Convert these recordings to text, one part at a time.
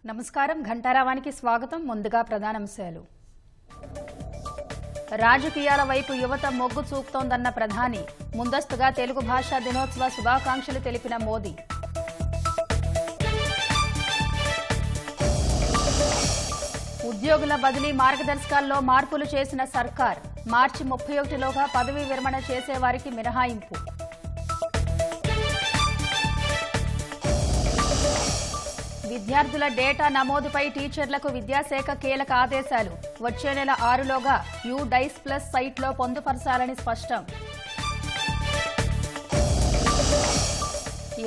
నమస్కారం ఘంటారావానికి స్వాగతం. ముందుగా ప్రధానాంశాలు. రాజకీయాల వైపు యువత మొగ్గు చూపుతోందన్న ప్రధాని. ముందస్తుగా తెలుగు భాషా దినోత్సవ శుభాకాంక్షలు తెలిపిన మోదీ. ఉద్యోగుల బదిలీ మార్గదర్శకాల్లో మార్పులు చేసిన సర్కార్. మార్చి 31లోగా పదవీ విరమణ చేసేవారికి మినహాయింపు. విద్యార్థుల డేటా నమోదుపై టీచర్లకు విద్యాశాఖ కీలక ఆదేశాలు. వచ్చే నెల 6లోగా UDICE Plus సైట్లో పొందుపరచాలని స్పష్టం.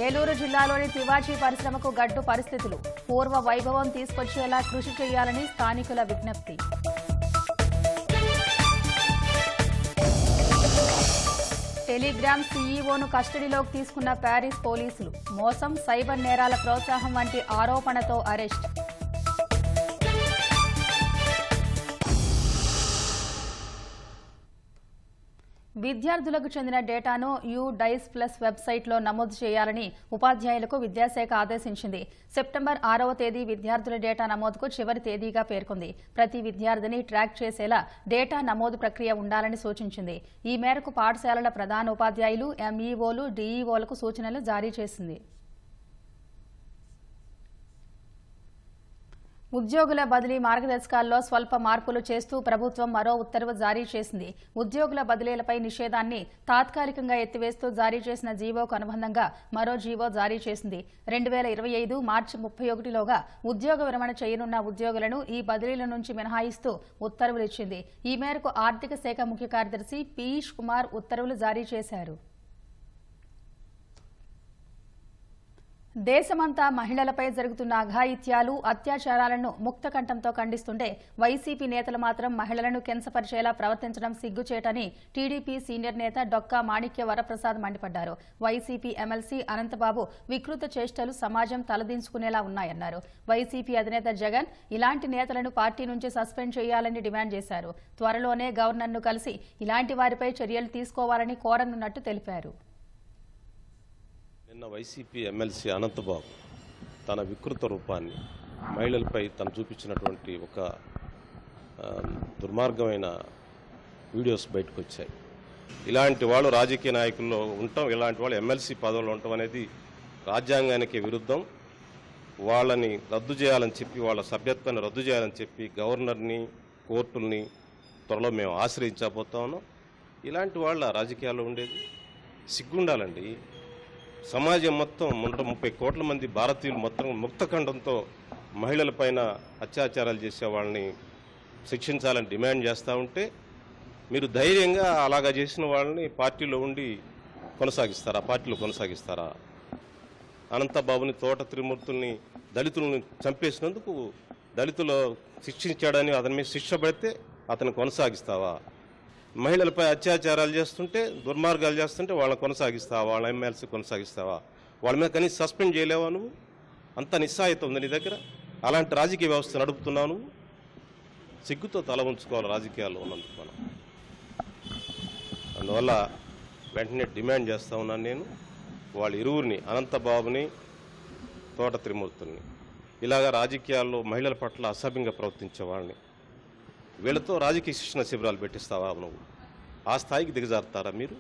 ఏలూరు జిల్లాలోని తివాచీ పరిశ్రమకు గడ్డు పరిస్థితులు. పూర్వ వైభవం తీసుకొచ్చేలా కృషి చేయాలని స్థానికుల విజ్ఞప్తి. టెలిగ్రామ్ సీఈఓను కస్టడీలోకి తీసుకున్న ప్యారిస్ పోలీసులు. మోసం, సైబర్ నేరాల ప్రోత్సాహం వంటి ఆరోపణతో అరెస్ట్. విద్యార్థులకు చెందిన డేటాను UDICE Plus వెబ్సైట్లో నమోదు చేయాలని ఉపాధ్యాయులకు విద్యాశాఖ ఆదేశించింది. సెప్టెంబర్ 6వ తేదీ విద్యార్థుల డేటా నమోదుకు చివరి తేదీగా పేర్కొంది. ప్రతి విద్యార్థిని ట్రాక్ చేసేలా డేటా నమోదు ప్రక్రియ ఉండాలని సూచించింది. ఈ మేరకు పాఠశాలల ప్రధాన ఉపాధ్యాయులు, MEOలు, DEOలకు సూచనలు జారీ చేసింది. ఉద్యోగుల బదిలీ మార్గదర్శకాల్లో స్వల్ప మార్పులు చేస్తూ ప్రభుత్వం మరో ఉత్తర్వు జారీ చేసింది. ఉద్యోగుల బదిలీలపై నిషేధాన్ని తాత్కాలికంగా ఎత్తివేస్తూ జారీ చేసిన జీవోకు అనుబంధంగా మరో జీవో జారీ చేసింది. 2025 మార్చి 31లోగా ఉద్యోగ విరమణ చేయనున్న ఉద్యోగులను ఈ బదిలీల నుంచి మినహాయిస్తూ ఉత్తర్వులిచ్చింది. ఈ మేరకు ఆర్థిక శాఖ ముఖ్య కార్యదర్శి పీయూష్ కుమార్ ఉత్తర్వులు జారీ చేశారు. దేశమంతా మహిళలపై జరుగుతున్న అఘాయిత్యాలు, అత్యాచారాలను ముక్తకంఠంతో ఖండిస్తుంటే వైసీపీ నేతలు మాత్రం మహిళలను కించపరిచేలా ప్రవర్తించడం సిగ్గుచేటని టీడీపీ సీనియర్ నేత డొక్కా మాణిక్య వరప్రసాద్ మండిపడ్డారు. వైసీపీ ఎమ్మెల్సీ అనంతబాబు వికృత చేష్టలు సమాజం తలదించుకునేలా ఉన్నాయన్నారు. వైసీపీ అధినేత జగన్ ఇలాంటి నేతలను పార్టీ నుంచి సస్పెండ్ చేయాలని డిమాండ్ చేశారు. త్వరలోనే గవర్నర్ను కలిసి ఇలాంటి వారిపై చర్యలు తీసుకోవాలని కోరనున్నట్టు తెలిపారు. నిన్న వైసీపీ ఎమ్మెల్సీ అనంతబాబు తన వికృత రూపాన్ని మహిళలపై తను చూపించినటువంటి ఒక దుర్మార్గమైన వీడియోస్ బయటకు వచ్చాయి. ఇలాంటి వాళ్ళు రాజకీయ నాయకుల్లో ఉండటం, ఇలాంటి వాళ్ళు ఎమ్మెల్సీ పదవుల్లో ఉండటం అనేది రాజ్యాంగానికి విరుద్ధం. వాళ్ళని రద్దు చేయాలని చెప్పి, వాళ్ళ సభ్యత్వాన్ని రద్దు చేయాలని చెప్పి గవర్నర్ని, కోర్టుల్ని త్వరలో మేము ఆశ్రయించబోతా ఉన్నాం. ఇలాంటి వాళ్ళ రాజకీయాల్లో ఉండేది సిగ్గుండాలండి. సమాజం మొత్తం 130 కోట్ల మంది భారతీయులు మొత్తం ముక్తఖండంతో మహిళలపైన అత్యాచారాలు చేసే వాళ్ళని శిక్షించాలని డిమాండ్ చేస్తూ ఉంటే మీరు ధైర్యంగా అలాగా చేసిన వాళ్ళని పార్టీలో ఉండి కొనసాగిస్తారా? పార్టీలో కొనసాగిస్తారా? అనంతబాబుని, తోట త్రిమూర్తుల్ని, దళితులను చంపేసినందుకు దళితులు శిక్షించాడని అతని మీద శిక్ష పడితే అతను కొనసాగిస్తావా? మహిళలపై అత్యాచారాలు చేస్తుంటే, దుర్మార్గాలు చేస్తుంటే వాళ్ళని కొనసాగిస్తావా? వాళ్ళ ఎమ్మెల్సీ కొనసాగిస్తావా? వాళ్ళ మీద కనీసం సస్పెండ్ చేయలేవా? నువ్వు అంత నిస్సాయిత ఉంది నీ దగ్గర. అలాంటి రాజకీయ వ్యవస్థ నడుపుతున్నావు నువ్వు. సిగ్గుతో తల ఉంచుకోవాలి రాజకీయాల్లో ఉన్నందుకు మనం. అందువల్ల వెంటనే డిమాండ్ చేస్తూ ఉన్నాను నేను, వాళ్ళ ఇరువురిని, అనంతబాబుని, తోట త్రిమూర్తుల్ని, ఇలాగా రాజకీయాల్లో మహిళల పట్ల అసభ్యంగా ప్రవర్తించే వాళ్ళని వీళ్ళతో రాజకీయ శిక్షణ శిబిరాలు పెట్టిస్తావా? నువ్వు ఆ స్థాయికి దిగజారుతారా మీరు?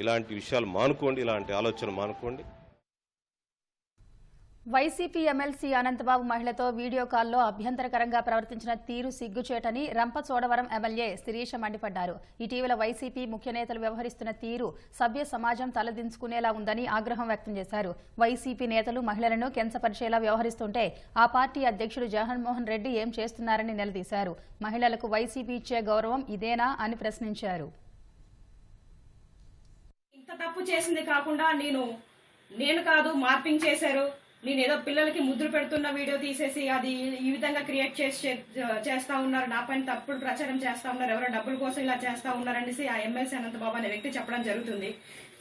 ఇలాంటి విషయాలు మానుకోండి, ఇలాంటి ఆలోచన మానుకోండి. వైసీపీ ఎమ్మెల్సీ అనంతబాబు మహిళతో వీడియో కాల్లో అభ్యంతరకరంగా ప్రవర్తించిన తీరు సిగ్గుచేటని రంపచోడవరం ఎమ్మెల్యే శిరీష మండిపడ్డారు. ఇటీవల వైసీపీ ముఖ్య నేతలు వ్యవహరిస్తున్న తీరు సభ్య సమాజం తలదించుకునేలా ఉందని ఆగ్రహం వ్యక్తం చేశారు. వైసీపీ నేతలు మహిళలను కించపరిచేలా వ్యవహరిస్తుంటే ఆ పార్టీ అధ్యక్షుడు జగన్మోహన్ రెడ్డి ఏం చేస్తున్నారని నిలదీశారు. మహిళలకు వైసీపీ ఇచ్చే గౌరవం ఇదేనా అని ప్రశ్నించారు. ఇంత తప్పు చేసింది కాకుండా నేను కాదు మార్పింగ్ చేశారు, నేను ఏదో పిల్లలకి ముద్ర పెడుతున్న వీడియో తీసేసి అది ఈ విధంగా క్రియేట్ చేస్తా ఉన్నారు, నా పైన తప్పుడు ప్రచారం చేస్తా ఉన్నారు, ఎవరో డబ్బుల కోసం ఇలా చేస్తా ఉన్నారనేసి ఆ ఎమ్మెల్సీ అనంతబాబు అనే వ్యక్తి చెప్పడం జరుగుతుంది.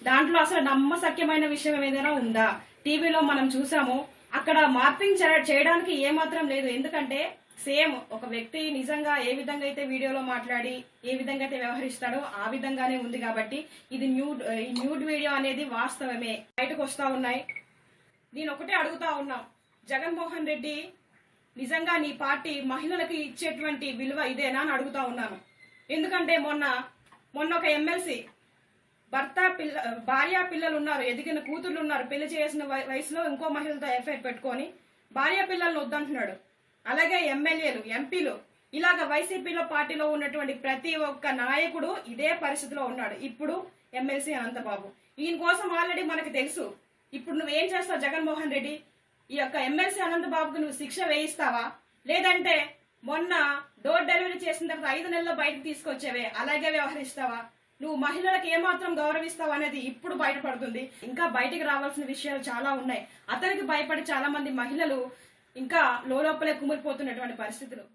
దాంట్లో అసలు నమ్మశక్యమైన విషయం ఏదైనా ఉందా? టీవీలో మనం చూసాము, అక్కడ మార్పింగ్ చేయడానికి ఏమాత్రం లేదు. ఎందుకంటే సేమ్ ఒక వ్యక్తి నిజంగా ఏ విధంగా అయితే వీడియోలో మాట్లాడి ఏ విధంగా అయితే వ్యవహరిస్తాడో ఆ విధంగానే ఉంది. కాబట్టి ఇది న్యూడ్ వీడియో అనేది వాస్తవమే, బయటకు వస్తా ఉన్నాయి. నేను ఒకటే అడుగుతా ఉన్నా, జగన్మోహన్ రెడ్డి నిజంగా నీ పార్టీ మహిళలకు ఇచ్చేటువంటి విలువ ఇదేనా అని అడుగుతా ఉన్నాను. ఎందుకంటే మొన్న ఒక ఎమ్మెల్సీ భార్య పిల్లలు ఉన్నారు, ఎదిగిన కూతుర్లు ఉన్నారు, పెళ్లి చేసిన వయసులో ఇంకో మహిళతో ఎఫ్ఐఆర్ పెట్టుకొని భార్య పిల్లలను వద్దంటున్నాడు. అలాగే ఎమ్మెల్యేలు, ఎంపీలు, ఇలాగ వైసీపీలో పార్టీలో ఉన్నటువంటి ప్రతి ఒక్క నాయకుడు ఇదే పరిస్థితిలో ఉన్నాడు. ఇప్పుడు ఎమ్మెల్సీ అనంతబాబు, ఈయన కోసం ఆల్రెడీ మనకు తెలుసు. ఇప్పుడు నువ్వేం చేస్తావు జగన్మోహన్ రెడ్డి? ఈ యొక్క ఎమ్మెల్సీ అనంతబాబుకు నువ్వు శిక్ష వేయిస్తావా, లేదంటే మొన్న డోర్ డెలివరీ చేసిన తర్వాత 5 నెలల్లో బయటకు తీసుకొచ్చేవే అలాగే వ్యవహరిస్తావా? నువ్వు మహిళలకు ఏమాత్రం గౌరవిస్తావు అనేది ఇప్పుడు బయటపడుతుంది. ఇంకా బయటికి రావాల్సిన విషయాలు చాలా ఉన్నాయి. అతనికి భయపడి చాలా మంది మహిళలు ఇంకా లోపలే కుమిలిపోతున్నటువంటి పరిస్థితులు.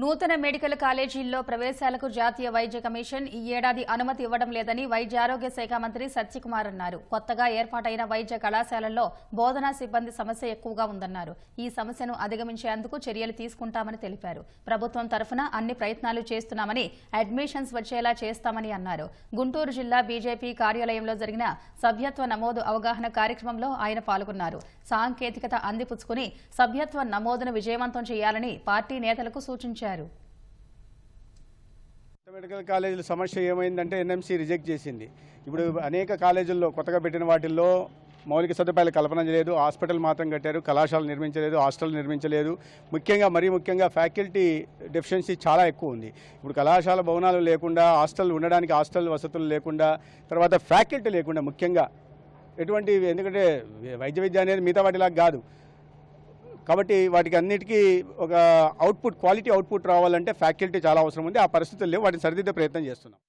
నూతన మెడికల్ కాలేజీల్లో ప్రవేశాలకు జాతీయ వైద్య కమిషన్ ఈ ఏడాది అనుమతి ఇవ్వడం లేదని వైద్య ఆరోగ్య శాఖ మంత్రి సత్యకుమార్ అన్నారు. కొత్తగా ఏర్పాటైన వైద్య కళాశాలల్లో బోధనా సిబ్బంది సమస్య ఎక్కువగా ఉందన్నారు. ఈ సమస్యను అధిగమించేందుకు చర్యలు తీసుకుంటామని తెలిపారు. ప్రభుత్వం తరఫున అన్ని ప్రయత్నాలు చేస్తున్నామని, అడ్మిషన్స్ వచ్చేలా చేస్తామని అన్నారు. గుంటూరు జిల్లా బీజేపీ కార్యాలయంలో జరిగిన సభ్యత్వ నమోదు అవగాహన కార్యక్రమంలో ఆయన పాల్గొన్నారు. సాంకేతికత అందిపుచ్చుకుని సభ్యత్వ నమోదును విజయవంతం చేయాలని పార్టీ నేతలకు సూచించారు. మెడికల్ కాలేజీల సమస్య ఏమైందంటే ఎన్ఎంసీ రిజెక్ట్ చేసింది. ఇప్పుడు అనేక కాలేజీల్లో కొత్తగా పెట్టిన వాటిల్లో మౌలిక సదుపాయాలు కల్పన చేయలేదు. హాస్పిటల్ మాత్రం కట్టారు, కళాశాలలు నిర్మించలేదు, హాస్టల్ నిర్మించలేదు. మరీ ముఖ్యంగా ఫ్యాకల్టీ డెఫిషియన్సీ చాలా ఎక్కువ ఉంది. ఇప్పుడు కళాశాల భవనాలు లేకుండా, ఉండడానికి హాస్టల్ వసతులు లేకుండా, తర్వాత ఫ్యాకల్టీ లేకుండా, ముఖ్యంగా ఎందుకంటే వైద్య విద్య అనేది మిగతా వాటిలాగా కాదు కాబట్టి వాటికి అన్నిటికీ ఒక క్వాలిటీ అవుట్పుట్ రావాలంటే ఫ్యాకల్టీ చాలా అవసరం ఉంది. ఆ పరిస్థితులు లేవు, వాటిని సరిదిద్దే ప్రయత్నం చేస్తున్నాం.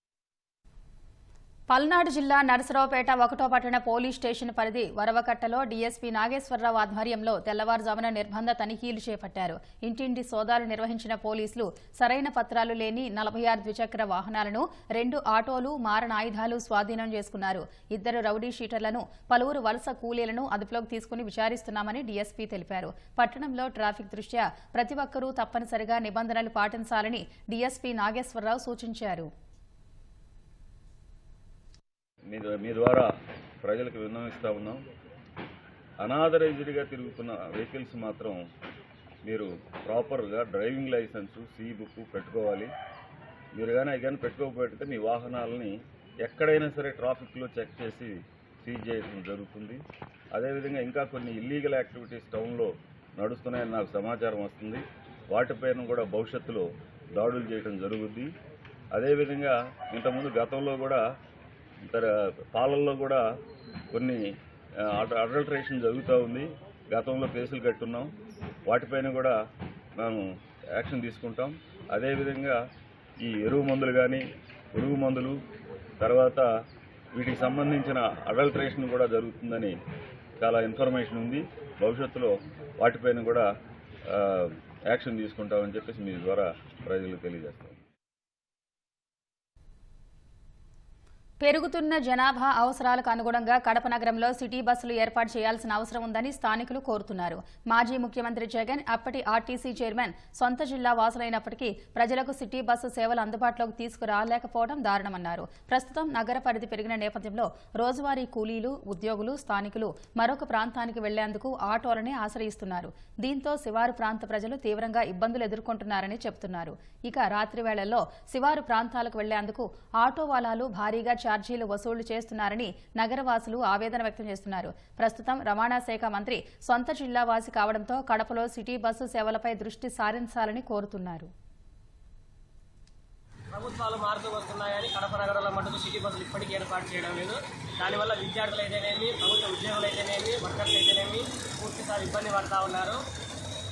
పల్నాడు జిల్లా నరసరావుపేట 1వ పట్టణ పోలీస్ స్టేషన్ పరిధి వరవకట్టలో డీఎస్పీ నాగేశ్వరరావు ఆధ్వర్యంలో తెల్లవారుజామున నిర్బంధ తనిఖీలు చేపట్టారు. ఇంటింటి సోదాలు నిర్వహించిన పోలీసులు సరైన పత్రాలు లేని 46 ద్విచక్ర వాహనాలను, 2 ఆటోలు, మారణాయుధాలు స్వాధీనం చేసుకున్నారు. 2 రౌడీ షీటర్లను, పలువురు వలస కూలీలను అదుపులోకి తీసుకుని విచారిస్తున్నామని డీఎస్పీ తెలిపారు. పట్టణంలో ట్రాఫిక్ దృష్ట్యా ప్రతి ఒక్కరూ తప్పనిసరిగా నిబంధనలు పాటించాలని డీఎస్పీ నాగేశ్వరరావు సూచించారు. మీ ద్వారా ప్రజలకు విన్నవిస్తూ ఉన్నాం. అనాథరైజ్డ్గా తిరుగుతున్న వెహికల్స్ మాత్రం మీరు ప్రాపర్గా డ్రైవింగ్ లైసెన్సు, సి బుక్ పెట్టుకోవాలి. మీరు కానీ పెట్టుకోకపోతే మీ వాహనాలని ఎక్కడైనా సరే ట్రాఫిక్లో చెక్ చేసి సీజ్ చేయడం జరుగుతుంది. అదేవిధంగా ఇంకా కొన్ని ఇల్లీగల్ యాక్టివిటీస్ టౌన్లో నడుస్తున్నాయని నాకు సమాచారం వస్తుంది. వాటిపైన కూడా భవిష్యత్తులో దాడులు చేయడం జరుగుద్ది. అదేవిధంగా ఇంతకుముందు గతంలో కూడా పాలల్లో కూడా కొన్ని అడల్టరేషన్ జరుగుతూ ఉంది. గతంలో కేసులు కట్టున్నాం, వాటిపైన కూడా మేము యాక్షన్ తీసుకుంటాం. అదేవిధంగా ఈ ఎరువు మందులు కానీ, పురుగు మందులు, తర్వాత వీటికి సంబంధించిన అడల్టరేషన్ కూడా జరుగుతుందని చాలా ఇన్ఫర్మేషన్ ఉంది. భవిష్యత్తులో వాటిపైన కూడా యాక్షన్ తీసుకుంటామని చెప్పేసి మీ ద్వారా ప్రజలకు తెలియజేస్తాం. పెరుగుతున్న జనాభా అవసరాలకు అనుగుణంగా కడప నగరంలో సిటీ బస్సులు ఏర్పాటు చేయాల్సిన అవసరం ఉందని స్థానికులు కోరుతున్నారు. మాజీ ముఖ్యమంత్రి జగన్ అప్పటి ఆర్టీసీ చైర్మన్ సొంత జిల్లా వాసులైనప్పటికీ ప్రజలకు సిటీ బస్సు సేవలు అందుబాటులోకి తీసుకురాలేకపోవడం దారుణమన్నారు. ప్రస్తుతం నగర పరిధి పెరిగిన నేపథ్యంలో రోజువారీ కూలీలు, ఉద్యోగులు, స్థానికులు మరొక ప్రాంతానికి వెళ్లేందుకు ఆటోలనే ఆశ్రయిస్తున్నారు. దీంతో శివారు ప్రాంత ప్రజలు తీవ్రంగా ఇబ్బందులు ఎదుర్కొంటున్నారని చెబుతున్నారు. ఇక రాత్రి వేళల్లో శివారు ప్రాంతాలకు వెళ్లేందుకు ఆటో వాలాలు భారీగా ఛార్జీలు వసూలు చేస్తున్నారని నగరవాసులు ఆవేదన వ్యక్తం చేస్తున్నారు. ప్రస్తుతం రవాణా శాఖ మంత్రి సొంత జిల్లా వాసి కావడంతో కడపలో సిటీ బస్సు సేవలపై దృష్టి సారించాలని కోరుతున్నారు. ప్రభుత్వాలు మారుతూ వస్తున్నాయని కడప నగరంలో మటుకు సిటీ బస్సులు ఇప్పటికీ ఏర్పాటు చేయడం లేదు. దానివల్ల విద్యార్థులు అయితేనేమి, ప్రభుత్వ ఉద్యోగులు అయితేనేమి, వర్కర్స్ అయితేనేమి పూర్తిస్థాయి ఇబ్బంది పడతా ఉన్నారు.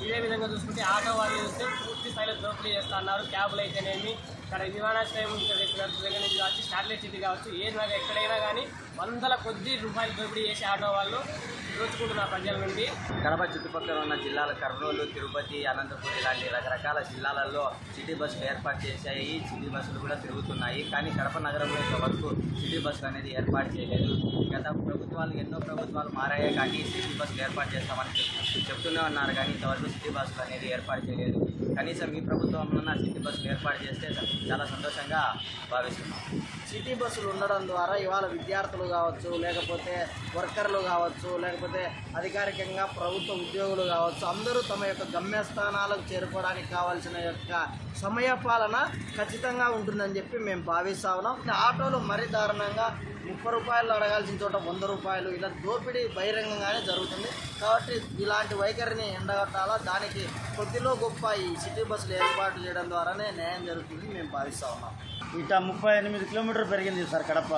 ఇదే విధంగా చూసుకుంటే ఆటో వాళ్ళు చూస్తే పూర్తి స్థాయిలో దోపిడీ చేస్తూ ఉన్నారు. క్యాబులు అయితేనేమి, ఇక్కడ విమానాశ్రయం దగ్గర నుంచి కావచ్చు, శాటిలైట్ సిటీ కావచ్చు, ఏదైనా ఎక్కడైనా కానీ వందల కొద్ది రూపాయలు దోపిడీ చేసి ఆటో వాళ్ళు దోచుకుంటున్నారు ప్రజల నుండి. కడప చుట్టుపక్కల ఉన్న జిల్లాల కర్నూలు, తిరుపతి, అనంతపురం ఇలాంటి రకరకాల జిల్లాలలో సిటీ బస్సులు ఏర్పాటు చేశాయి. సిటీ బస్సులు కూడా తిరుగుతున్నాయి. కానీ కడప నగరంలో ఇంతవరకు సిటీ బస్సులు అనేది ఏర్పాటు చేయలేదు. గత ప్రభుత్వాలు ఎన్నో ప్రభుత్వాలు మారాయే కానీ సిటీ బస్సులు ఏర్పాటు చేస్తామని చెప్తూనే ఉన్నారు. కానీ ఇంతవరకు సిటీ బస్సులు అనేది ఏర్పాటు చేయలేదు. కనీసం ఈ ప్రభుత్వంలో సిటీ బస్సులు ఏర్పాటు చేస్తే చాలా సంతోషంగా భావిస్తున్నాం. సిటీ బస్సులు ఉండడం ద్వారా ఇవాళ విద్యార్థులు కావచ్చు, లేకపోతే వర్కర్లు కావచ్చు, లేకపోతే అధికారికంగా ప్రభుత్వ ఉద్యోగులు కావచ్చు, అందరూ తమ యొక్క గమ్యస్థానాలకు చేరుకోవడానికి కావాల్సిన యొక్క సమయపాలన ఖచ్చితంగా ఉంటుందని చెప్పి మేము భావిస్తా ఉన్నాం. ఆటోలు మరీ దారుణంగా 30 రూపాయలు అడగాల్సిన చోట 100 రూపాయలు ఇలా దోపిడీ బహిరంగంగానే జరుగుతుంది. కాబట్టి ఇలాంటి వైఖరిని ఎండగట్టాలా, దానికి కొద్దిలో గొప్ప ఈ సిటీ బస్సులు ఏర్పాటు చేయడం ద్వారానే న్యాయం జరుగుతుందని మేము భావిస్తా ఉన్నాం. ఇట 38 కిలోమీటర్లు పెరిగింది సార్ కడప.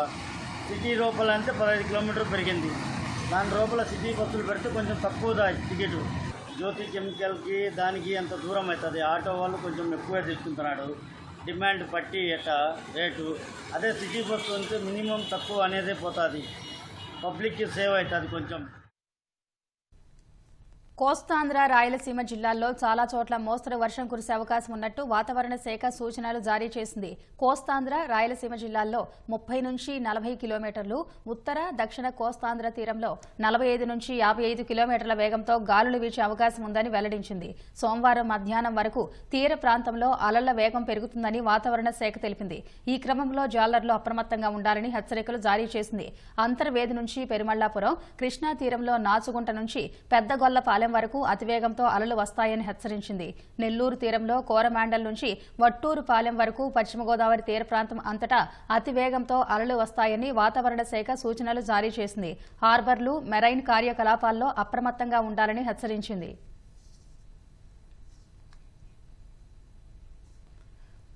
సిటీ లోపల అంటే 15 కిలోమీటర్లు పెరిగింది. దాని లోపల సిటీ బస్సులు పెడితే కొంచెం తక్కువ టికెట్. జ్యోతి కెమికల్కి దానికి అంత దూరం అవుతుంది. ఆటో వాళ్ళు కొంచెం ఎక్కువే తీసుకుంటున్నాడు, డిమాండ్ పట్టి రేటు. అదే సిటీ బస్సు అంటే మినిమం తక్కువ అనేదే పోతుంది, పబ్లిక్కి సేవ్ అవుతుంది కొంచెం. కోస్తాంధ్ర, రాయలసీమ జిల్లాల్లో చాలా చోట్ల మోస్తరు వర్షం కురిసే అవకాశం ఉన్నట్టు వాతావరణ శాఖ సూచనలు జారీ చేసింది. కోస్తాంధ్ర, రాయలసీమ జిల్లాల్లో 30 నుంచి 40 కిలోమీటర్లు, ఉత్తర, దక్షిణ కోస్తాంధ్ర తీరంలో 45 నుంచి 55 కిలోమీటర్ల వేగంతో గాలులు వీచే అవకాశం ఉందని వెల్లడించింది. సోమవారం మధ్యాహ్నం వరకు తీర ప్రాంతంలో అలల వేగం పెరుగుతుందని వాతావరణ శాఖ తెలిపింది. ఈ క్రమంలో జాలర్లు అప్రమత్తంగా ఉండాలని హెచ్చరికలు జారీ చేసింది. అంతర్వేది నుంచి పెరుమళ్లాపురం, కృష్ణా తీరంలో నాచుగుంట నుంచి పెద్దగొల్లపాలెం వరకు అతివేగంతో అలలు వస్తాయని హెచ్చరించింది. నెల్లూరు తీరంలో కోరమాండల్ నుంచి వట్టూరుపాలెం వరకు, పశ్చిమ గోదావరి తీర ప్రాంతం అంతటా అతివేగంతో అలలు వస్తాయని వాతావరణ శాఖ సూచనలు జారీ చేసింది. హార్బర్లు, మెరైన్ కార్యకలాపాల్లో అప్రమత్తంగా ఉండాలని హెచ్చరించింది.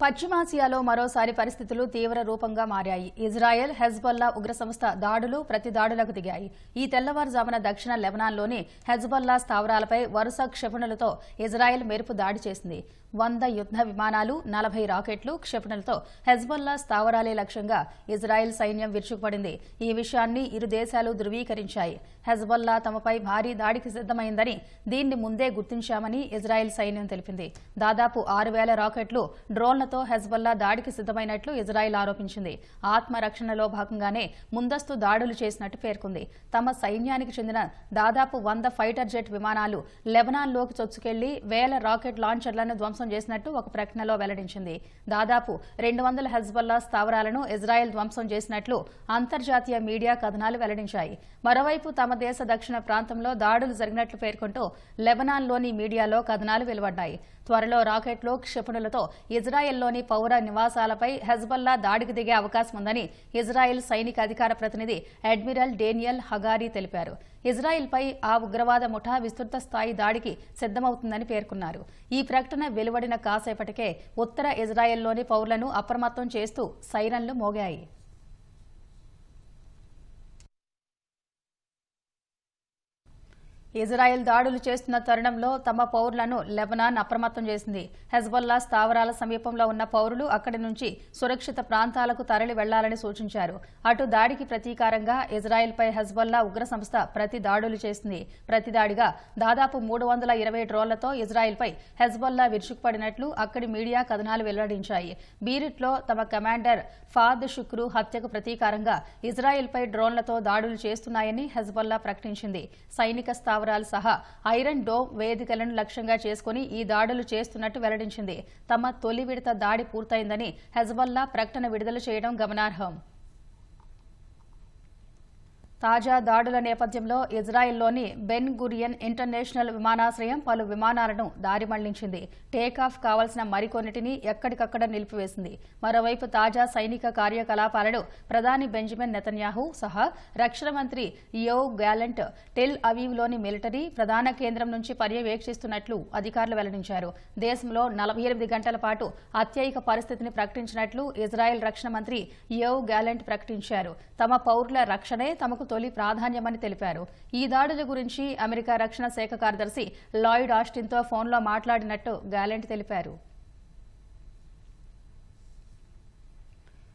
పశ్చిమాసియాలో మరోసారి పరిస్థితులు తీవ్ర రూపంగా మారాయి. ఇజ్రాయెల్, హెజ్బొల్లా ఉగ్ర సంస్థ దాడులు ప్రతి దాడులకు దిగాయి. ఈ తెల్లవారుజామున దక్షిణ లెబనాన్లోని హెజ్బొల్లా స్థావరాలపై వరుస క్షిపణులతో ఇజ్రాయెల్ మెరుపు దాడి చేసింది. 100 యుద్ధ విమానాలు, 40 రాకెట్లు, క్షిపణులతో హెజ్బొల్లా స్థావరాలే లక్ష్యంగా ఇజ్రాయెల్ సైన్యం విరుచుకుపడింది. ఈ విషయాన్ని ఇరు దేశాలు ధృవీకరించాయి. హెజ్బొల్లా తమపై భారీ దాడికి సిద్దమైందని, దీన్ని ముందే గుర్తించామని ఇజ్రాయెల్ సైన్యం తెలిపింది. దాదాపు 6000 రాకెట్లు, డ్రోన్లతో హెజ్బొల్లా దాడికి సిద్దమైనట్లు ఇజ్రాయెల్ ఆరోపించింది. ఆత్మరక్షణలో భాగంగానే ముందస్తు దాడులు చేసినట్టు పేర్కొంది. తమ సైన్యానికి చెందిన దాదాపు 100 ఫైటర్ జెట్ విమానాలు లెబనాన్లోకి చొచ్చుకెళ్లి 1000 రాకెట్ లాంచర్లను ధ్వంసం చేసినట్టు ఒక ప్రకటనలో వెల్లడించింది. దాదాపు 200 హెజ్బొల్లా స్థావరాలను ఇజ్రాయెల్ ధ్వంసం చేసినట్లు అంతర్జాతీయ మీడియా కథనాలు వెల్లడించాయి. మరోవైపు తమ దేశ దక్షిణ ప్రాంతంలో దాడులు జరిగినట్లు పేర్కొంటూ లెబనాన్లోని మీడియాలో కథనాలు వెలువడ్డాయి. త్వరలో రాకెట్లు, క్షిపణులతో ఇజ్రాయెల్లోని పౌర నివాసాలపై హెజ్బొల్లా దాడికి దిగే అవకాశం ఉందని ఇజ్రాయెల్ సైనిక అధికార ప్రతినిధి అడ్మిరల్ డేనియల్ హగారీ తెలిపారు. ఇజ్రాయెల్పై ఆ ఉగ్రవాద ముఠా విస్తృత స్థాయి దాడికి సిద్దమవుతుందని పేర్కొన్నారు. ఈ ప్రకటన వెలువడిన కాసేపటికే ఉత్తర ఇజ్రాయెల్లోని పౌరులను అప్రమత్తం చేస్తూ సైరన్లు మోగాయి. ఇజ్రాయెల్ దాడులు చేస్తున్న తరుణంలో తమ పౌరులను లెబనాన్ అప్రమత్తం చేసింది. హెజ్బొల్లా స్థావరాల సమీపంలో ఉన్న పౌరులు అక్కడి నుంచి సురక్షిత ప్రాంతాలకు తరలి వెళ్లాలని సూచించారు. అటు దాడికి ప్రతీకారంగా ఇజ్రాయెల్పై హెజ్బొల్లా ఉగ్ర సంస్థ ప్రతి దాడులు చేసింది. ప్రతి దాడిగా దాదాపు 320 డ్రోన్లతో ఇజ్రాయెల్పై హెజ్బొల్లా విరుచుకుపడినట్లు అక్కడి మీడియా కథనాలు వెల్లడించాయి. బీరిట్లో తమ కమాండర్ ఫాద్ షుక్రు హత్యకు ప్రతీకారంగా ఇజ్రాయెల్పై డ్రోన్లతో దాడులు చేస్తున్నాయని హెజ్బొల్లా ప్రకటించింది. సైనిక స్థావరాలు సహా ఐరన్ డోమ్ వేదికలను లక్ష్యంగా చేసుకుని ఈ దాడులు చేస్తున్నట్టు వెల్లడించింది. తమ తొలి విడత దాడి పూర్తయిందని హెజ్బొల్లా ప్రకటన విడుదల చేయడం గమనార్హం. తాజా దాడుల నేపథ్యంలో ఇజ్రాయెల్లోని బెన్ గురియన్ ఇంటర్నేషనల్ విమానాశ్రయం పలు విమానాలను దారి మళ్లించింది. టేకాఫ్ కావాల్సిన మరికొన్నిటిని ఎక్కడికక్కడ నిలిపివేసింది. మరోవైపు తాజా సైనిక కార్యకలాపాలను ప్రధాని బెంజమిన్ నెతన్యాహు సహా రక్షణ మంత్రి యోవ్ గ్యాలెంట్ టెల్ అవీవ్లోని మిలిటరీ ప్రధాన కేంద్రం నుంచి పర్యవేక్షిస్తున్నట్లు అధికారులు వెల్లడించారు. దేశంలో 48 గంటల పాటు అత్యయిక పరిస్థితిని ప్రకటించినట్లు ఇజ్రాయెల్ రక్షణ మంత్రి యోవ్ గ్యాలెంట్ ప్రకటించారు. తమ పౌరుల రక్షణే తమకు తొలి ప్రాధాన్యమని తెలిపారు. ఈ దాడుల గురించి అమెరికా రక్షణ శాఖ కార్యదర్శి లాయిడ్ ఆస్టిన్తో ఫోన్లో మాట్లాడినట్టు గ్యాలెంట్ తెలిపారు.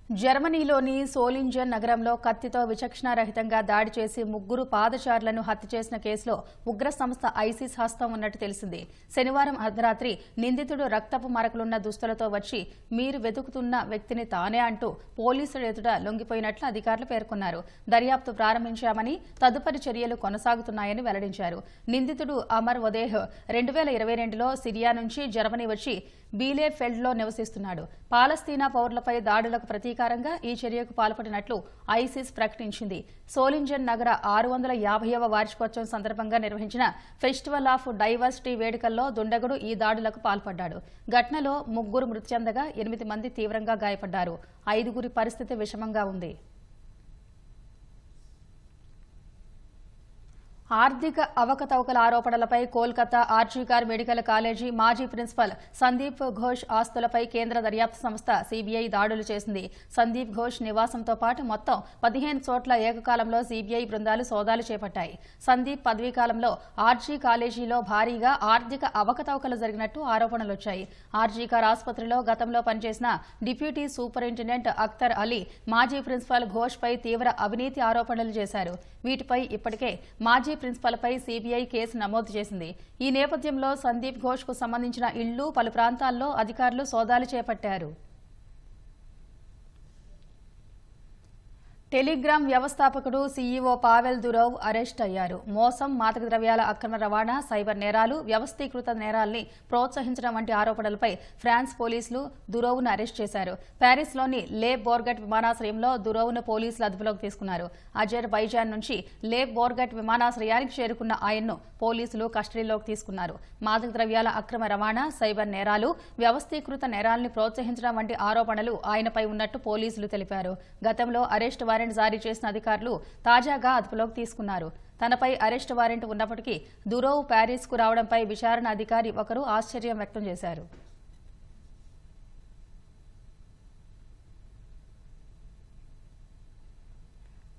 జర్మనీలోని సోలింజన్ నగరంలో కత్తితో విచక్షణారహితంగా దాడి చేసి 3 పాదచారులను హత్య చేసిన కేసులో ఉగ్ర సంస్థ ఐసిస్ హస్తం ఉన్నట్టు తెలిసింది. శనివారం అర్ధరాత్రి నిందితుడు రక్తపు మరకలున్న దుస్తులతో వచ్చి మీరు వెతుకుతున్న వ్యక్తిని తానే అంటూ పోలీసుల ఎదుట లొంగిపోయినట్లు అధికారులు పేర్కొన్నారు. దర్యాప్తు ప్రారంభించామని, తదుపరి చర్యలు కొనసాగుతున్నాయని వెల్లడించారు. నిందితుడు అమర్ వదేహ్ 2022లో సిరియా నుంచి జర్మనీ వచ్చి బీలేఫెల్డ్లో నివసిస్తున్నాడు. పాలస్తీనా పౌరులపై దాడులకు ప్రతీకారంగా ఈ చర్యకు పాల్పడినట్లు ఐసిస్ ప్రకటించింది. సోలింజన్ నగర 650వ వార్షికోత్సవం సందర్భంగా నిర్వహించిన ఫెస్టివల్ ఆఫ్ డైవర్సిటీ వేడుకల్లో దుండగుడు ఈ దాడులకు పాల్పడ్డాడు. ఘటనలో 3 మృతి చెందగా 8 మంది తీవ్రంగా గాయపడ్డారు. 5గురి పరిస్థితి విషమంగా ఉంది. ఆర్థిక అవకతవకల ఆరోపణలపై కోల్కతా ఆర్జీకర్ మెడికల్ కాలేజీ మాజీ ప్రిన్సిపల్ సందీప్ ఘోష్ ఆస్తులపై కేంద్ర దర్యాప్తు సంస్థ సీబీఐ దాడులు చేసింది. సందీప్ ఘోష్ నివాసంతో పాటు మొత్తం 15 చోట్ల ఏకకాలంలో సీబీఐ బృందాలు సోదాలు చేపట్టాయి. సందీప్ పదవీకాలంలో ఆర్జీ కాలేజీలో భారీగా ఆర్థిక అవకతవకలు జరిగినట్టు ఆరోపణలొచ్చాయి. ఆర్జీకర్ ఆసుపత్రిలో గతంలో పనిచేసిన డిప్యూటీ సూపరింటెండెంట్ అఖ్తర్ అలీ మాజీ ప్రిన్సిపల్ ఘోష్పై తీవ్ర అవినీతి ఆరోపణలు చేశారు. వీటిపై ఇప్పటికే మాజీ ప్రిన్సిపల్పై సీబీఐ కేసు నమోదు చేసింది. ఈ నేపథ్యంలో సందీప్ ఘోష్కు సంబంధించిన ఇళ్లు, పలు ప్రాంతాల్లో అధికారులు సోదాలు చేపట్టారు. టెలిగ్రామ్ వ్యవస్థాపకుడు సీఈఓ పావెల్ దురోవ్ అరెస్ట్ అయ్యారు. మోసం, మాదక ద్రవ్యాల అక్రమ రవాణా, సైబర్ నేరాలు, వ్యవస్థీకృత నేరాల్ని ప్రోత్సహించడం వంటి ఆరోపణలపై ఫ్రాన్స్ పోలీసులు దురోవ్ను అరెస్ట్ చేశారు. ప్యారిస్లోని లే బోర్గట్ విమానాశ్రయంలో దురోవ్ను పోలీసులు అదుపులోకి తీసుకున్నారు. అజర్బైజాన్ నుంచి లే బోర్గట్ విమానాశ్రయానికి చేరుకున్న ఆయన్ను పోలీసులు కస్టడీలోకి తీసుకున్నారు. మాదక ద్రవ్యాల అక్రమ రవాణా, సైబర్ నేరాలు, వ్యవస్థీకృత నేరాల్ని ప్రోత్సహించడం వంటి ఆరోపణలు ఆయనపై ఉన్నట్టు పోలీసులు తెలిపారు. గతంలో అరెస్టు వారెంట్ జారీ చేసిన అధికారులు తాజాగా అదుపులోకి తీసుకున్నారు. తనపై అరెస్టు వారెంట్ ఉన్నప్పటికీ దురోవ్ ప్యారిస్కు రావడంపై విచారణ అధికారి ఒకరు ఆశ్చర్యం వ్యక్తం చేశారు.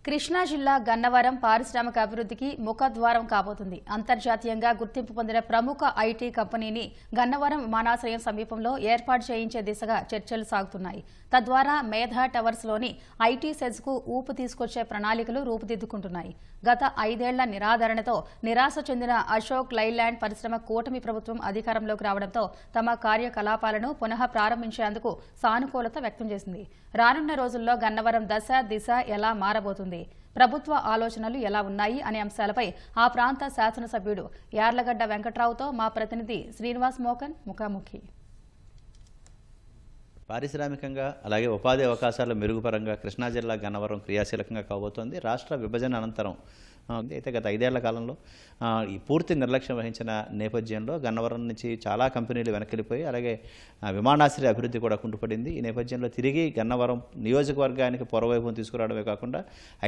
కృష్ణా జిల్లా గన్నవరం పారిశ్రామిక అభివృద్ధికి ముఖద్వారం కాబోతుంది. అంతర్జాతీయంగా గుర్తింపు పొందిన ప్రముఖ ఐటీ కంపెనీని గన్నవరం విమానాశ్రయం సమీపంలో ఏర్పాటు చేయించే దిశగా చర్చలు సాగుతున్నాయి. తద్వారా మేధా టవర్స్లోని ఐటీ సెజ్కు ఊపు తీసుకొచ్చే ప్రణాళికలు రూపుదిద్దుకుంటున్నాయి. గత 5 ఏళ్ల నిరాదరణతో నిరాశ చెందిన అశోక్ లైలాండ్ పరిశ్రమ కూటమి ప్రభుత్వం అధికారంలోకి రావడంతో తమ కార్యకలాపాలను పునః ప్రారంభించేందుకు సానుకూలత వ్యక్తం చేసింది. రానున్న రోజుల్లో గన్నవరం దశ, దిశ ఎలా మారబోతుంది, ప్రభుత్వ ఆలోచనలు ఎలా ఉన్నాయి అనే అంశాలపై ఆ ప్రాంత శాసనసభ్యుడు యార్లగడ్డ వెంకట్రావుతో మా ప్రతినిధి శ్రీనివాస్ మోకన్ ముఖాముఖి. పారిశ్రామికంగా అలాగే ఉపాధి అవకాశాల మెరుగుపరంగా కృష్ణా జిల్లా గన్నవరం క్రియాశీలకంగా కాబోతోంది. రాష్ట్ర విభజన అనంతరం అయితే గత 5 ఏళ్ల కాలంలో ఈ పూర్తి నిర్లక్ష్యం వహించిన నేపథ్యంలో గన్నవరం నుంచి చాలా కంపెనీలు వెనక్కిపోయి అలాగే విమానాశ్రయ అభివృద్ధి కూడా కుంటుపడింది. ఈ నేపథ్యంలో తిరిగి గన్నవరం నియోజకవర్గానికి పొరవైపును తీసుకురావడమే కాకుండా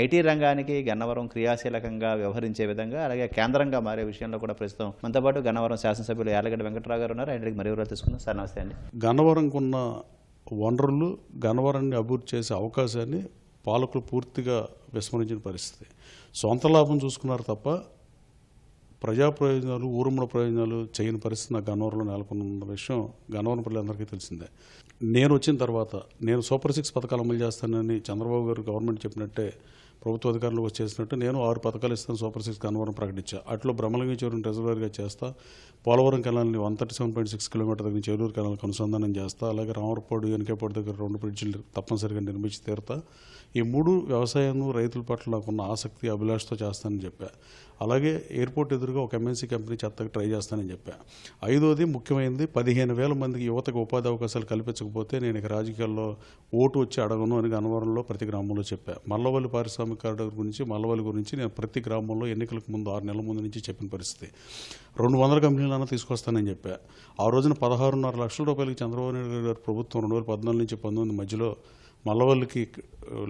ఐటీ రంగానికి గన్నవరం క్రియాశీలకంగా వ్యవహరించే విధంగా అలాగే కేంద్రంగా మారే విషయంలో కూడా ప్రస్తుతం మనతో పాటు గన్నవరం శాసనసభ్యులు యార్లగడ్డ వెంకట్రావు గారు ఉన్నారు. ఆయనకి మరి వివరాలు తీసుకుందాం. సార్ నమస్తే అండి. గన్నవరంకున్న వనరులు, గన్నవరాన్ని అభివృద్ధి చేసే అవకాశాన్ని పాలకులు పూర్తిగా విస్మరించిన పరిస్థితి. సొంత లాభం చూసుకున్నారు తప్ప ప్రజా ప్రయోజనాలు, ఊరుమ్మడ ప్రయోజనాలు చేయని పరిస్థితి నాకు గన్నవరంలో నెలకొన్న విషయం గన్నవరం ప్రజలందరికీ తెలిసిందే. నేను వచ్చిన తర్వాత నేను సూపర్ 6 పథకాలు అమలు చేస్తానని చంద్రబాబు గారు గవర్నమెంట్ చెప్పినట్టే ప్రభుత్వ అధికారులు వచ్చేసినట్టు నేను 6 పథకాలు ఇస్తాను సూపర్ 6 గన్నవరం ప్రకటించా. అట్లో బ్రహ్మలింగ చెరువును రిజర్వాయర్గా చేస్తా, పోలవరం కెనాల్ని 137.6 కిలోమీటర్ దగ్గర నుంచి ఏలూరు కెనాల్కి అనుసంధానం చేస్తా, అలాగే రామరపాడు, ఎన్కేపాడు దగ్గర 2 బ్రిడ్జిలు తప్పనిసరిగా నిర్మించి తీరుతా. ఈ 3 వ్యవసాయం, రైతుల పట్ల నాకున్న ఆసక్తి, అభిలాషతో చేస్తానని చెప్పా. అలాగే ఎయిర్పోర్ట్ ఎదురుగా ఒక ఎంఎన్సీ కంపెనీ చెత్తకి ట్రై చేస్తానని చెప్పా. 5వది ముఖ్యమైనది 15,000 మందికి యువతకు ఉపాధి అవకాశాలు కల్పించకపోతే నేను ఇక రాజకీయాల్లో ఓటు వచ్చి అడగను అని గన్నవరంలో ప్రతి గ్రామంలో చెప్పా. మల్లవల్లి పారిశ్రామిక కారిడార్ గురించి, మల్లవల్లి గురించి నేను ప్రతి గ్రామంలో ఎన్నికలకు ముందు 6 నెలల ముందు నుంచి చెప్పిన పరిస్థితి. 200 కంపెనీలన్నా తీసుకొస్తానని చెప్పా. ఆ రోజున 16.5 లక్షల రూపాయలకి చంద్రబాబు నాయుడు గారు ప్రభుత్వం 2014 నుంచి 19 మధ్యలో మల్లవల్లికి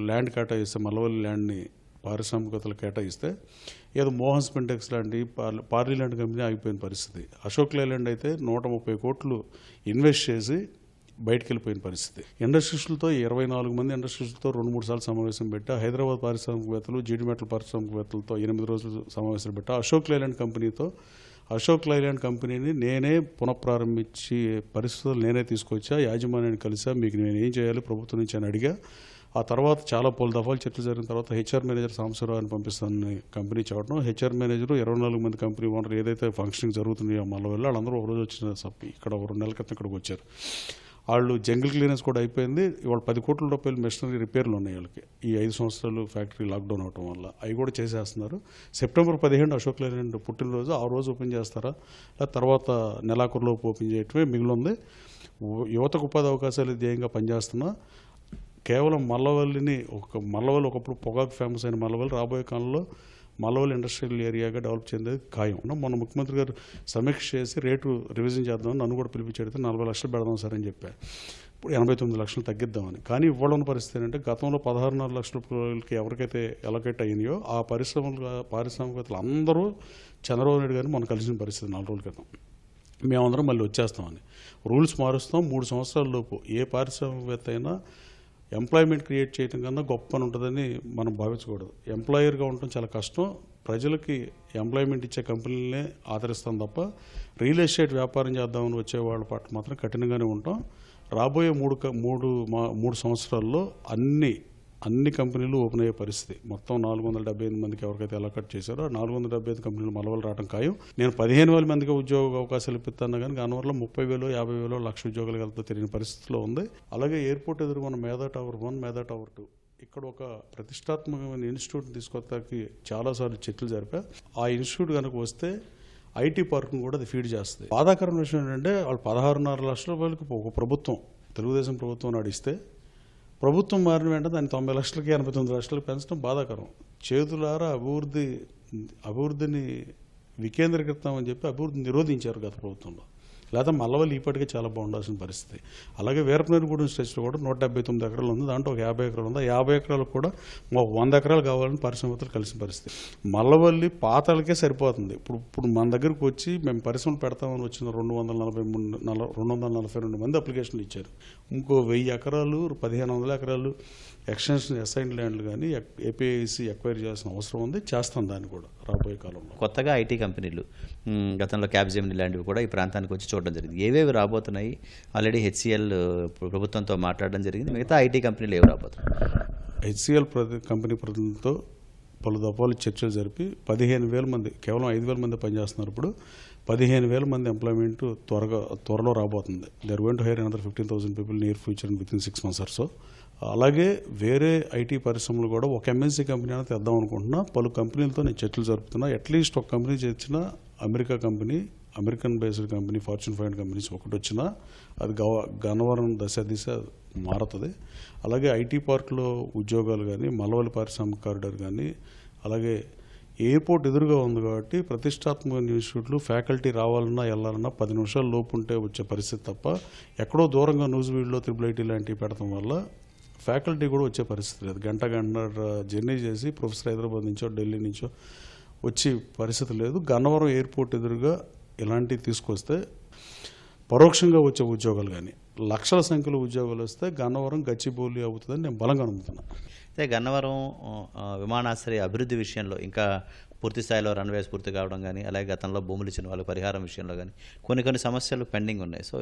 ల్యాండ్ కేటాయిస్తే, మల్లవల్లి ల్యాండ్ని పారిశ్రామికతలు కేటాయిస్తే ఏదో మోహన్ స్పెంటెక్స్ లాంటి పార్లీ లాంటి కంపెనీ ఆగిపోయిన పరిస్థితి. అశోక్ లైలాండ్ అయితే 130 కోట్లు ఇన్వెస్ట్ చేసి బయటకు వెళ్ళిపోయిన పరిస్థితి. ఇండస్ట్రీస్లతో 24 మంది ఇండస్ట్రీస్లతో 2-3 సార్లు సమావేశం పెట్టా. హైదరాబాద్ పారిశ్రామికవేత్తలు, జీడిమెట్ల పారిశ్రామికవేత్తలతో 8 రోజులు సమావేశాలు పెట్టా. అశోక్ లైలాండ్ కంపెనీని నేనే పునఃప్రారంభించి పరిస్థితులు నేనే తీసుకొచ్చా. యాజమాన్యాన్ని కలిసా, మీకు నేను ఏం చేయాలి ప్రభుత్వం నుంచి అని అడిగా. ఆ తర్వాత చాలా పలు దఫాలు చర్చలు జరిగిన తర్వాత హెచ్ఆర్ మేనేజర్ సాంబశివరావుని పంపిస్తానని కంపెనీ చెప్పడం, హెచ్ఆర్ మేనేజర్ 24 మంది కంపెనీ ఓనర్ ఏదైతే ఫంక్షనింగ్ జరుగుతున్నాయో మళ్ళీ వెళ్ళి వాళ్ళందరూ ఒకరోజు వచ్చిన ఇక్కడ 2 నెలల క్రితం ఇక్కడికి వచ్చారు. వాళ్ళు జంగిల్ క్లీనర్స్ కూడా అయిపోయింది. ఇవాళ 10 కోట్ల రూపాయలు మెషినరీ రిపేర్లు ఉన్నాయి వాళ్ళకి. ఈ 5 సంవత్సరాలు ఫ్యాక్టరీ లాక్డౌన్ అవడం వల్ల అవి కూడా చేసేస్తున్నారు. సెప్టెంబర్ 15 అశోక్ లేలాండ్ పుట్టినరోజు, ఆ రోజు ఓపెన్ చేస్తారా తర్వాత నెలాఖరులోపు ఓపెన్ చేయటమే మిగిలింది. యువతకు ఉపాధి అవకాశాలు ధ్యేయంగా పనిచేస్తున్నా కేవలం మల్లవల్లి ఒకప్పుడు పొగాకు ఫేమస్ అయిన మల్లవల్లి రాబోయే కాలంలో మల్లవల్లి ఇండస్ట్రియల్ ఏరియాగా డెవలప్ చెందేది ఖాయం. మొన్న ముఖ్యమంత్రి గారు సమీక్ష చేసి రేటు రివిజన్ చేద్దామని నన్ను కూడా పిలిపించేడితే 40 లక్షలు పెడదాం సార్ అని చెప్పారు. ఇప్పుడు 89 లక్షలు తగ్గిద్దామని. కానీ ఇవ్వాలన్న పరిస్థితి ఏంటంటే గతంలో 16.5 లక్షల రూపాయలకి ఎవరికైతే ఎలకేట్ అయినాయో ఆ పారిశ్రామికవేత్తలు అందరూ చంద్రబాబు నాయుడు గారిని మనం కలిసిన పరిస్థితి 4 రోజుల క్రితం. మేమందరం మళ్ళీ వచ్చేస్తామని రూల్స్ మారుస్తాం. 3 సంవత్సరాల లోపు ఏ పారిశ్రామికవేత్త అయినా ఎంప్లాయ్మెంట్ క్రియేట్ చేయడం కన్నా గొప్ప పని ఉంటుందని మనం భావించకూడదు. ఎంప్లాయర్గా ఉండటం చాలా కష్టం. ప్రజలకి ఎంప్లాయ్మెంట్ ఇచ్చే కంపెనీలనే ఆదరిస్తాం తప్ప రియల్ ఎస్టేట్ వ్యాపారం చేద్దామని వచ్చే వాళ్ళ పట్ల మాత్రం కఠినంగానే ఉంటాం. రాబోయే 3 సంవత్సరాల్లో అన్ని కంపెనీలు ఓపెన్ అయ్యే పరిస్థితి. మొత్తం 478 మందికి ఎవరికైతే ఎలకట్ చేశారో 475 కంపెనీలు మలవలు రావడం ఖాయం. నేను 15,000 మందికి ఉద్యోగ అవకాశాలు ఇప్పిస్తాను కానీ గన్నవరంలో 30,000, 50,000, 1,00,000 ఉద్యోగాలు వెళ్తే తిరిగిన పరిస్థితిలో ఉంది. అలాగే ఎయిర్పోర్ట్ ఎదురుకున్న మేధా టవర్ 1, మేధా టవర్ 2 ఇక్కడ ఒక ప్రతిష్టాత్మకమైన ఇన్స్టిట్యూట్ తీసుకొస్తాకి చాలాసార్లు చర్చలు జరిపా. ఆ ఇన్స్టిట్యూట్ కనుక వస్తే ఐటీ పార్క్ను కూడా అది ఫీడ్ చేస్తుంది. బాధాకరమైన విషయం ఏంటంటే వాళ్ళు 16.5 లక్షల రూపాయలకి ఒక ప్రభుత్వం, తెలుగుదేశం ప్రభుత్వం నడిస్తే ప్రభుత్వం మారిన వెంటనే దాన్ని 90 లక్షలకి 89 లక్షలకు పెంచడం బాధాకరం. చేతులారా అభివృద్ధిని వికేంద్రీకృతం చెప్పి అభివృద్ధిని నిరోధించారు గత ప్రభుత్వంలో. లేదా మల్లవల్లి ఇప్పటికే చాలా బాగుండాల్సిన పరిస్థితి. అలాగే వీరపనేనిగూడెం స్ట్రెచ్లో కూడా 179 ఎకరాలు ఉంది. దాంట్లో ఒక 50 ఎకరాలు ఉంది. 50 ఎకరాలకు కూడా 100 ఎకరాలు కావాలని పారిశ్రామికవేత్తలు కలిసిన పరిస్థితి. మల్లవల్లి పాతాలకే సరిపోతుంది. ఇప్పుడు మన దగ్గరకు వచ్చి మేము పరిశ్రమలు పెడతామని వచ్చిన 242 మంది అప్లికేషన్లు ఇచ్చారు. ఇంకో 1000 ఎకరాలు 1,500 ఎకరాలు ఎక్స్టెన్షన్ అసైన్ ల్యాండ్లు కానీ ఏపీఐసి ఎక్వైర్ చేయాల్సిన అవసరం ఉంది. చేస్తాం దాన్ని కూడా రాబోయే కాలంలో. కొత్తగా ఐటీ కంపెనీలు గతంలో క్యాప్జెమిని లాంటివి కూడా ఈ ప్రాంతానికి వచ్చి చూడడం జరిగింది. ఏవేవి రాబోతున్నాయి? ఆల్రెడీ హెచ్సిఎల్ ప్రభుత్వంతో మాట్లాడడం జరిగింది. మిగతా ఐటీ కంపెనీలు ఏవి రాబోతున్నాయి? హెచ్సిఎల్ కంపెనీ ప్రతినిధులతో పలు దఫాలు చర్చలు జరిపి 15,000 మంది, కేవలం 5,000 మంది పనిచేస్తున్నారు. ఇప్పుడు 15,000 మంది ఎంప్లాయ్మెంట్ త్వరలో రాబోతుంది. They are going to hire another 15,000 people near future within 6 months or so. అలాగే వేరే ఐటీ పరిశ్రమలు కూడా ఒక ఎంఎన్సీ కంపెనీ అయినా తెద్దాం అనుకుంటున్నా. పలు కంపెనీలతో నేను చర్చలు జరుపుతున్నా. అట్లీస్ట్ ఒక కంపెనీ చేర్చిన American based company, fortune 500 companies ఒకటి వచ్చినా అది గన్నవరం దిశ మారుతుంది. అలాగే ఐటీ పార్క్లో ఉద్యోగాలు కానీ, మల్లవల్లి పారిశ్రామిక కారిడార్ కానీ, అలాగే ఎయిర్పోర్ట్ ఎదురుగా ఉంది కాబట్టి ప్రతిష్టాత్మక ఇన్స్టిట్యూట్లు ఫ్యాకల్టీ రావాలన్నా వెళ్ళాలన్నా 10 నిమిషాల లోపు ఉంటే వచ్చే పరిస్థితి తప్ప ఎక్కడో దూరంగా న్యూజివీడ్లో IIIT లాంటివి పెడతాం వల్ల ఫ్యాకల్టీ కూడా వచ్చే పరిస్థితి లేదు. గంటన్నర జర్నీ చేసి ప్రొఫెసర్ హైదరాబాద్ నుంచో ఢిల్లీ నుంచో వచ్చే పరిస్థితి లేదు. గన్నవరం ఎయిర్పోర్ట్ ఎదురుగా ఇలాంటివి తీసుకొస్తే పరోక్షంగా వచ్చే ఉద్యోగాలు కానీ లక్షల సంఖ్యలో ఉద్యోగాలు వస్తే గన్నవరం గచ్చిబౌలి అవుతుందని నేను బలంగా నమ్ముతున్నాను. అయితే గన్నవరం విమానాశ్రయ అభివృద్ధి విషయంలో ఇంకా పూర్తి స్థాయిలో రన్వేస్ పూర్తి కావడం కానీ, అలాగే గతంలో భూములు ఇచ్చిన వాళ్ళ పరిహారం విషయంలో కానీ కొన్ని సమస్యలు పెండింగ్ ఉన్నాయి. సో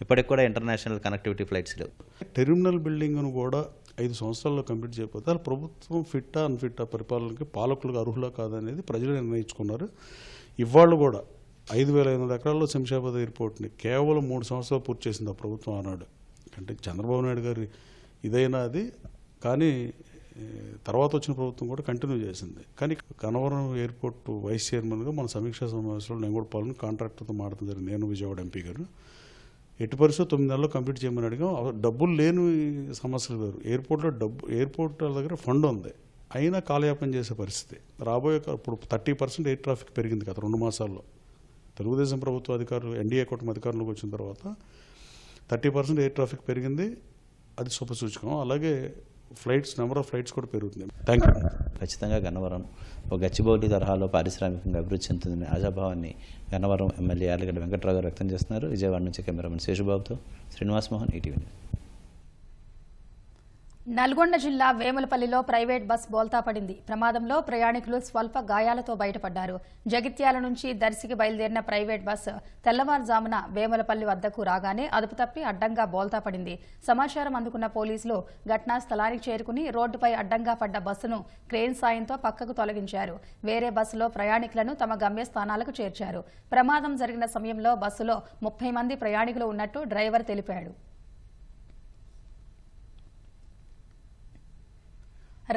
ఇప్పటికి కూడా ఇంటర్నేషనల్ కనెక్టివిటీ ఫ్లైట్స్ లేవు. టెర్మినల్ బిల్డింగ్ను కూడా 5 సంవత్సరాల్లో కంప్లీట్ చేయకపోతే వాళ్ళ ప్రభుత్వం ఫిట్టా అన్ఫిట్టా పరిపాలనకి పాలకులకు అర్హులా కాదనేది ప్రజలు నిర్ణయించుకున్నారు. ఇవాళ కూడా 5,500 ఎకరాల్లో శంషాబాద్ ఎయిర్పోర్ట్ని కేవలం 3 సంవత్సరాలు పూర్తి చేసింది ఆ ప్రభుత్వం ఆనాడు. అంటే చంద్రబాబు నాయుడు గారి ఇదైనా అది, కానీ తర్వాత వచ్చిన ప్రభుత్వం కూడా కంటిన్యూ చేసింది. కానీ గన్నవరం ఎయిర్పోర్ట్ వైస్ చైర్మన్గా మన సమీక్షా సమావేశంలో నేను కూడా పాల్గొని కాంట్రాక్టర్తో మాట్లాడడం జరిగింది. నేను విజయవాడ ఎంపీ గారు ఎట్టి పరిస్థితి 9 నెలల్లో కంప్లీట్ చేయమని అడిగాం. డబ్బులు లేని సమస్యలు వేరు. ఎయిర్పోర్ట్ దగ్గర ఫండ్ ఉంది, అయినా కాలయాపన చేసే పరిస్థితి. రాబోయే ఇప్పుడు 30% ఎయిర్ ట్రాఫిక్ పెరిగింది గత 2 మాసాల్లో. తెలుగుదేశం ప్రభుత్వ అధికారులు ఎన్డీఏ కూటమి అధికారంలోకి వచ్చిన తర్వాత 30% ఎయిర్ ట్రాఫిక్ పెరిగింది. అది శుభసూచకం. అలాగే నెంబర్ ఆఫ్ ఫ్లైట్స్ కూడా పెరుగుతుంది. Thank you. ఖచ్చితంగా గన్నవరం ఒక గచ్చిబౌలి తరహాలో పారిశ్రామికంగా అభివృద్ధి చెందుతుందనే ఆశాభావాన్ని గన్నవరం ఎమ్మెల్యే యార్లగడ్డ వెంకట్రావు గారు వ్యక్తం చేస్తున్నారు. విజయవాడ నుంచి కెమెరామెన్ శేషుబాబుతో శ్రీనివాస్ మోహన్, ఈటీవీ. నల్గొండ జిల్లా వేములపల్లిలో ప్రైవేట్ బస్ బోల్తా పడింది. ప్రమాదంలో ప్రయాణికులు స్వల్ప గాయాలతో బయటపడ్డారు. జగిత్యాల నుంచి దర్శికి బయలుదేరిన ప్రైవేట్ బస్సు తెల్లవారుజామున వేములపల్లి వద్దకు రాగానే అదుపు తప్పి అడ్డంగా బోల్తా పడింది. సమాచారం అందుకున్న పోలీసులు ఘటనా స్థలానికి చేరుకుని రోడ్డుపై అడ్డంగా పడ్డ బస్సును క్రేన్ సాయంతో పక్కకు తొలగించారు. వేరే బస్సులో ప్రయాణికులను తమ గమ్యస్థానాలకు చేర్చారు. ప్రమాదం జరిగిన సమయంలో బస్సులో 30 మంది ప్రయాణికులు ఉన్నట్టు డ్రైవర్ తెలిపాడు.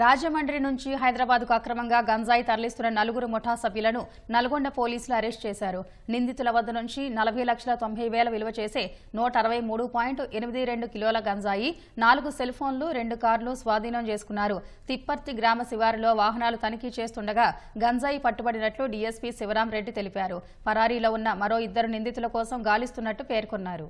రాజమండ్రి నుంచి హైదరాబాద్కు అక్రమంగా గంజాయి తరలిస్తున్న 4 ముఠా సభ్యులను నల్గొండ పోలీసులు అరెస్ట్ చేశారు. నిందితుల వద్ద నుంచి 40,90,000 విలువ చేసే 163.82 కిలోల గంజాయి, 4 సెల్ ఫోన్లు, 2 కార్లు స్వాధీనం చేసుకున్నారు. తిప్పర్తి గ్రామ శివారులో వాహనాలు తనిఖీ చేస్తుండగా గంజాయి పట్టుబడినట్లు డీఎస్పీ శివరాం రెడ్డి తెలిపారు. పరారీలో ఉన్న మరో 2 నిందితుల కోసం గాలిస్తున్నట్టు పేర్కొన్నారు.